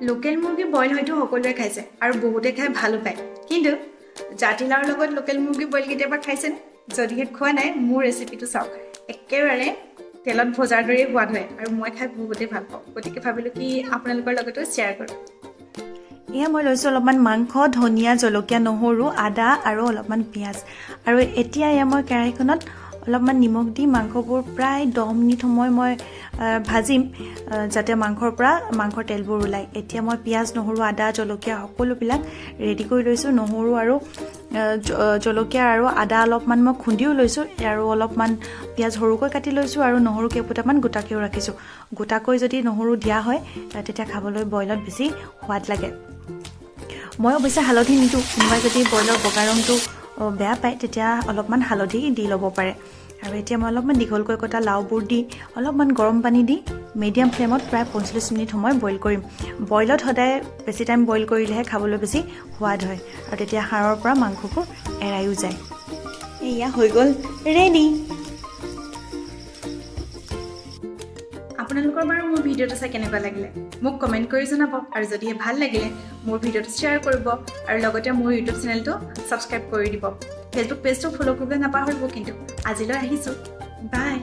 Local মুৰ্গী boil হয়তো সকলোৱে খাইছে আৰু বহুতে খাই ভালো পায়, কিন্তু জাতিলাওৰ লগত লোকেল মুৰ্গী বইল কেতিয়াবা খাইছেনে? যদিহে খোৱা নাই, মোৰ ৰেচিপিটো চাওক। একেবাৰে তেলত ভজাৰ দৰেই সোৱাদ হয় আৰু মই খাই বহুতেই ভাল পাওঁ। গতিকে ভাবিলোঁ কি আপোনালোকৰ লগতো শ্বেয়াৰ কৰোঁ। এয়া মই লৈছোঁ অলপমান মাংস, ধনিয়া, জলকীয়া, নহৰু, আদা আৰু অলপমান পিঁয়াজ। আৰু এতিয়া এয়া মই কেৰাহীখনত অলপমান নিমখ দি মাংসবোৰ প্ৰায় 10 মিনিট সময় মই ভাজিম, যাতে মাংসৰ তেলবোৰ ওলায়। এতিয়া মই পিঁয়াজ, নহৰু, আদা, জলকীয়া সকলোবিলাক ৰেডি কৰি লৈছোঁ। নহৰু আৰু জলকীয়া আৰু আদা অলপমান মই খুন্দিও লৈছোঁ, আৰু অলপমান পিঁয়াজ সৰুকৈ কাটি লৈছোঁ, আৰু নহৰু কেইফুটামান গোটাকৈও ৰাখিছোঁ। গোটাকৈ যদি নহৰু দিয়া হয় তেতিয়া খাবলৈ বইলত বেছি সোৱাদ লাগে। মই অৱশ্যে হালধি নিদিওঁ, কোনোবাই যদি বইলৰ বগা ৰংটো বেয়া পায় তেতিয়া অলপমান হালধি দি ল'ব পাৰে। আৰু এতিয়া মই অলপমান দীঘলকৈ কটা লাওবোৰ দি অলপমান গৰম পানী দি মিডিয়াম ফ্লেমত প্ৰায় 45 মিনিট সময় বইল কৰিম। বইলত সদায় বেছি টাইম বইল কৰিলেহে খাবলৈ বেছি সোৱাদ হয়, আৰু তেতিয়া হাড়ৰ পৰা মাংসবোৰ এৰায়ো যায়। এয়া হৈ গ'ল ৰেডি। আপোনালোকৰ বাৰু মোৰ ভিডিঅ'টো চাই কেনেকুৱা লাগিলে মোক কমেণ্ট কৰি জনাব, আৰু যদিহে ভাল লাগিলে মোৰ ভিডিঅ'টো শ্বেয়াৰ কৰিব, আৰু লগতে মোৰ ইউটিউব চেনেলটো ছাবস্ক্ৰাইব কৰি দিব। ফেচবুক পেজটো ফ'ল' কৰিবলৈ নাপাহৰিব। কিন্তু আজিলৈ আহিছোঁ, বাই।